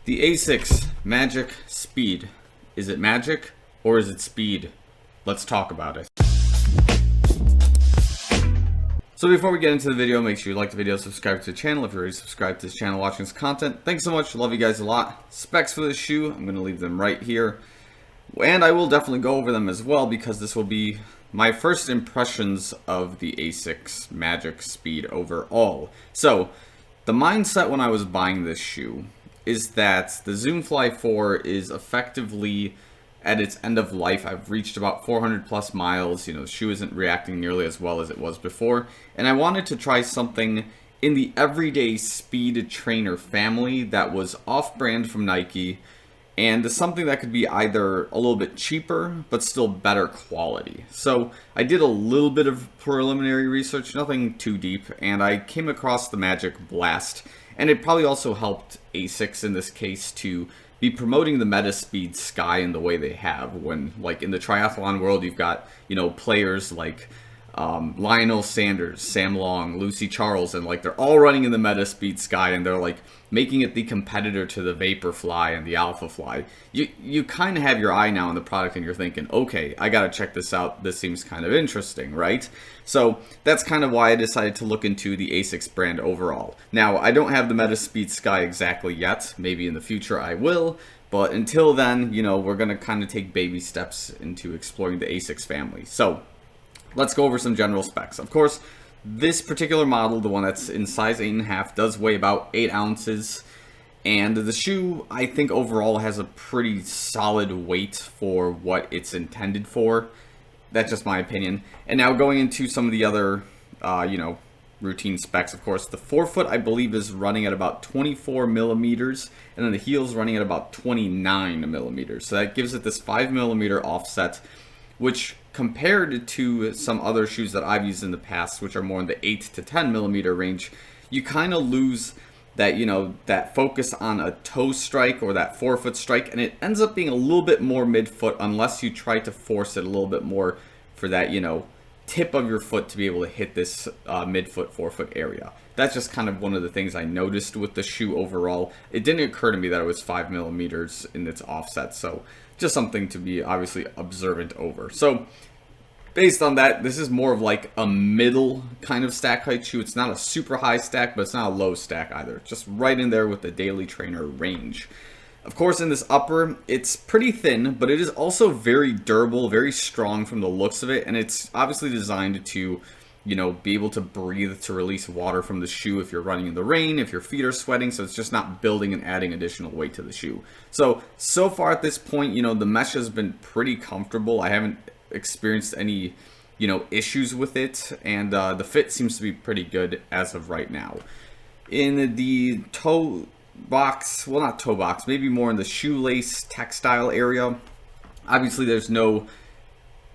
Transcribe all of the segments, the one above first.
The Asics Magic Speed. Is it magic or is it speed? Let's talk about it. So before we get into the video, make sure you like the video, subscribe to the channel if you're already subscribed to this channel watching this content. Thanks so much. Love you guys a lot. Specs for this shoe, I'm going to leave them right here. And I will definitely go over them as well because this will be my first impressions of the Asics Magic Speed overall. So the mindset when I was buying this shoe is that the Zoom Fly 4 is effectively at its end of life. I've reached about 400 plus miles. The shoe isn't reacting nearly as well as it was before. And I wanted to try something in the everyday speed trainer family that was off-brand from Nike and something that could be either a little bit cheaper but still better quality. So I did a little bit of preliminary research, nothing too deep, and I came across the Magic Blast. And it probably also helped Asics in this case to be promoting the Metaspeed Sky in the way they have when, like, in the triathlon world, you've got, players like Lionel Sanders, Sam Long, Lucy Charles, and like they're all running in the Metaspeed Sky, and they're like making it the competitor to the Vaporfly and the Alpha Fly. You kind of have your eye now on the product and you're thinking, okay, I gotta check this out. This seems kind of interesting, right? So that's kind of why I decided to look into the Asics brand overall. Now, I don't have the Metaspeed Sky exactly yet. Maybe in the future I will. But until then, we're going to kind of take baby steps into exploring the Asics family. So let's go over some general specs. Of course, this particular model, the one that's in size 8.5, does weigh about 8 ounces. And the shoe, I think overall has a pretty solid weight for what it's intended for. That's just my opinion. And now going into some of the other, routine specs, of course. The forefoot, I believe, is running at about 24 millimeters, and then the heel's running at about 29 millimeters. So that gives it this 5 millimeter offset, which compared to some other shoes that I've used in the past, which are more in the 8 to 10 millimeter range, you kind of lose that, that focus on a toe strike or that forefoot strike, and it ends up being a little bit more midfoot unless you try to force it a little bit more for that, tip of your foot to be able to hit this midfoot, forefoot area. That's just kind of one of the things I noticed with the shoe overall. It didn't occur to me that it was 5 millimeters in its offset, so just something to be obviously observant over. So based on that, this is more of like a middle kind of stack height shoe. It's not a super high stack, but it's not a low stack either. Just right in there with the daily trainer range. Of course, in this upper, it's pretty thin, but it is also very durable, very strong from the looks of it, and it's obviously designed to, be able to breathe, to release water from the shoe if you're running in the rain, if your feet are sweating, so it's just not building and adding additional weight to the shoe. So far at this point, the mesh has been pretty comfortable. I haven't experienced any, issues with it, and the fit seems to be pretty good as of right now. In the toe box, well, not toe box, maybe more in the shoelace textile area, obviously there's no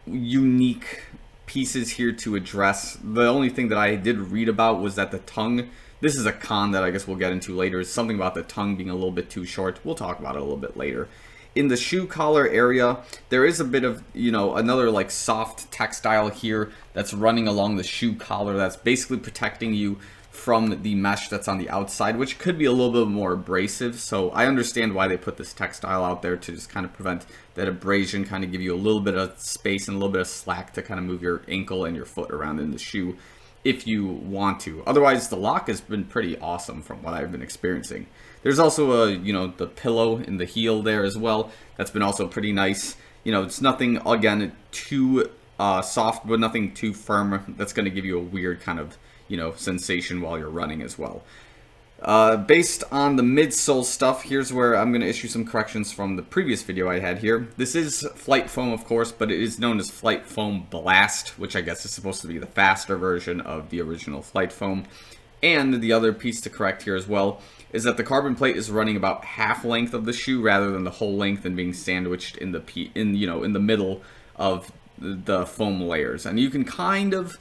unique pieces here to address. The only thing that I did read about was that the tongue, this is a con that I guess we'll get into later, is something about the tongue being a little bit too short. We'll talk about it a little bit later. In the shoe collar area, there is a bit of, another like soft textile here that's running along the shoe collar that's basically protecting you from the mesh that's on the outside, which could be a little bit more abrasive. So I understand why they put this textile out there, to just kind of prevent that abrasion, kind of give you a little bit of space and a little bit of slack to kind of move your ankle and your foot around in the shoe if you want to. Otherwise, the lock has been pretty awesome from what I've been experiencing. There's also the pillow in the heel there as well. That's been also pretty nice. It's nothing, again, too soft, but nothing too firm. That's going to give you a weird kind of sensation while you're running as well. Based on the midsole stuff, here's where I'm going to issue some corrections from the previous video I had here. This is FlyteFoam, of course, but it is known as FlyteFoam Blast, which I guess is supposed to be the faster version of the original FlyteFoam. And the other piece to correct here as well is that the carbon plate is running about half length of the shoe rather than the whole length and being sandwiched in the middle of the foam layers. And you can kind of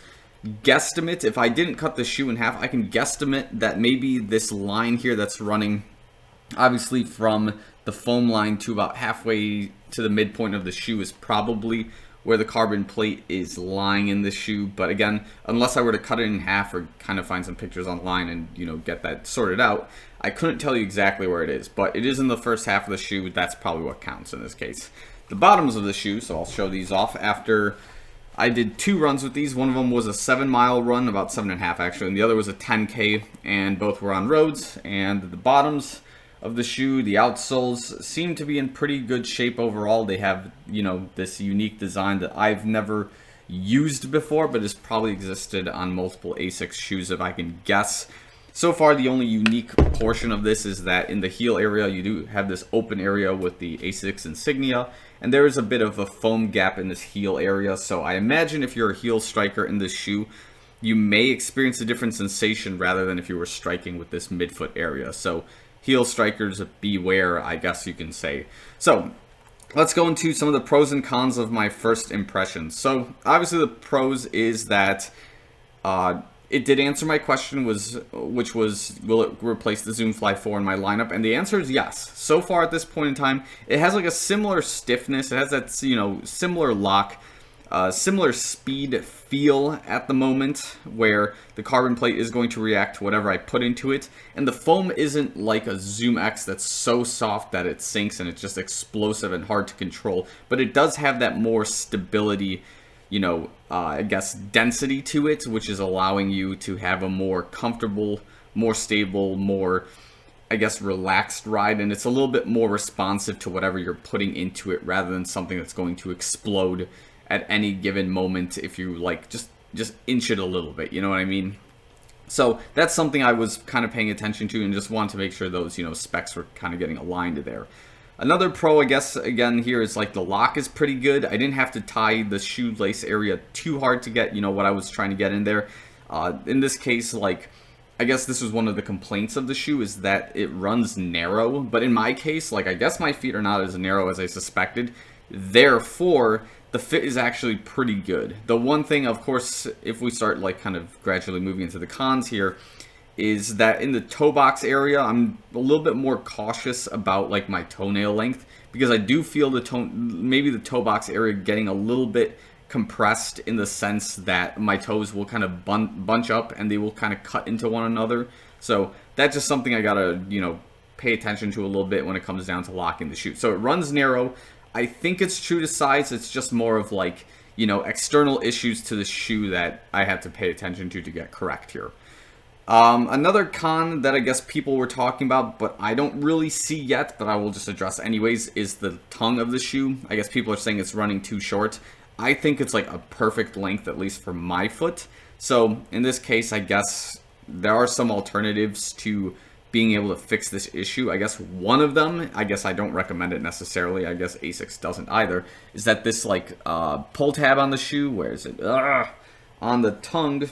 guesstimate, if I didn't cut the shoe in half, I can guesstimate that maybe this line here that's running obviously from the foam line to about halfway to the midpoint of the shoe is probably where the carbon plate is lying in this shoe. But again, unless I were to cut it in half or kind of find some pictures online and, you know, get that sorted out, I couldn't tell you exactly where it is. But it is in the first half of the shoe. That's probably what counts in this case. The bottoms of the shoe, so I'll show these off after I did 2 runs with these. One of them was a 7-mile run, about 7.5 actually, and the other was a 10K, and both were on roads. And the bottoms of the shoe, the outsoles, seem to be in pretty good shape overall. They have, you know, this unique design that I've never used before, but has probably existed on multiple Asics shoes if I can guess. So far, the only unique portion of this is that in the heel area, you do have this open area with the Asics insignia, and there is a bit of a foam gap in this heel area. So I imagine if you're a heel striker in this shoe, you may experience a different sensation rather than if you were striking with this midfoot area. So heel strikers, beware, I guess you can say. So let's go into some of the pros and cons of my first impressions. So obviously the pros is that it did answer my question, which was, will it replace the Zoom Fly 4 in my lineup? And the answer is yes. So far at this point in time, it has like a similar stiffness. It has that, you know, similar lock, similar speed feel at the moment, where the carbon plate is going to react to whatever I put into it. And the foam isn't like a Zoom X that's so soft that it sinks and it's just explosive and hard to control. But it does have that more stability, you know, I guess density to it, which is allowing you to have a more comfortable, more stable, more, I guess, relaxed ride. And it's a little bit more responsive to whatever you're putting into it, rather than something that's going to explode at any given moment if you like just inch it a little bit, you know what I mean? So that's something I was kind of paying attention to, and just wanted to make sure those, you know, specs were kind of getting aligned there. Another pro, I guess, again, here is like the lock is pretty good. I didn't have to tie the shoelace area too hard to get, you know, what I was trying to get in there. In this case, like, I guess this was one of the complaints of the shoe, is that it runs narrow. But in my case, like, I guess my feet are not as narrow as I suspected. Therefore, the fit is actually pretty good. The one thing, of course, if we start like kind of gradually moving into the cons here, is that in the toe box area, I'm a little bit more cautious about like my toenail length, because I do feel maybe the toe box area getting a little bit compressed, in the sense that my toes will kind of bunch up and they will kind of cut into one another. So that's just something I gotta, you know, pay attention to a little bit when it comes down to locking the shoe. So it runs narrow. I think it's true to size. It's just more of like, you know, external issues to the shoe that I had to pay attention to get correct here. Another con that I guess people were talking about, but I don't really see yet, but I will just address anyways, is the tongue of the shoe. I guess people are saying it's running too short. I think it's like a perfect length, at least for my foot. So in this case, I guess there are some alternatives to being able to fix this issue. I guess one of them, I guess I don't recommend it necessarily, I guess Asics doesn't either, is that this like pull tab on the shoe, where is it? On the tongue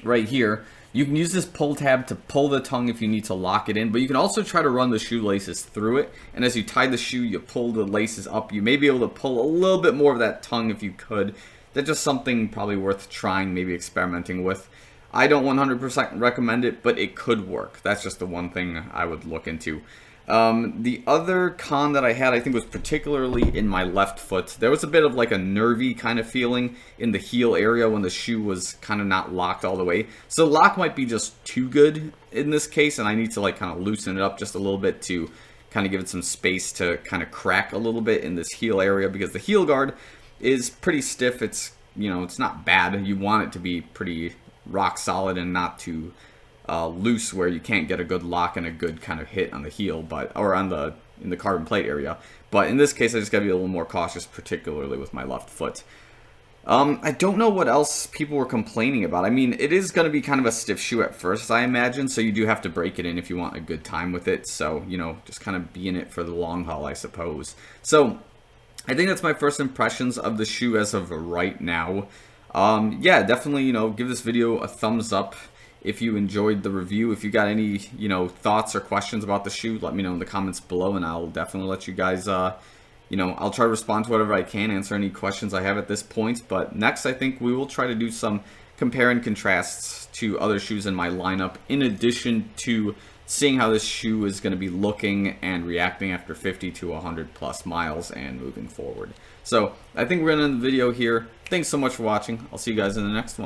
right here, you can use this pull tab to pull the tongue if you need to lock it in, but you can also try to run the shoelaces through it, and as you tie the shoe, you pull the laces up. You may be able to pull a little bit more of that tongue if you could. That's just something probably worth trying, maybe experimenting with. I don't 100% recommend it, but it could work. That's just the one thing I would look into. The other con that I had, I think, was particularly in my left foot. There was a bit of like a nervy kind of feeling in the heel area when the shoe was kind of not locked all the way. So lock might be just too good in this case, and I need to like kind of loosen it up just a little bit to kind of give it some space to kind of crack a little bit in this heel area, because the heel guard is pretty stiff. It's, you know, it's not bad. You want it to be pretty rock solid and not too loose, where you can't get a good lock and a good kind of hit on the heel, or on in the carbon plate area. But in this case, I just gotta be a little more cautious, particularly with my left foot. I don't know what else people were complaining about. I mean, it is going to be kind of a stiff shoe at first, I imagine, so you do have to break it in if you want a good time with it. So, you know, just kind of be in it for the long haul, I suppose. So, I think that's my first impressions of the shoe as of right now. Yeah, definitely, you know, give this video a thumbs up if you enjoyed the review. If you got any, you know, thoughts or questions about the shoe, let me know in the comments below, and I'll definitely let you guys, you know, I'll try to respond to whatever I can, answer any questions I have at this point. But next, I think we will try to do some compare and contrasts to other shoes in my lineup, in addition to seeing how this shoe is going to be looking and reacting after 50 to 100 plus miles and moving forward. So I think we're going to end the video here. Thanks so much for watching. I'll see you guys in the next one.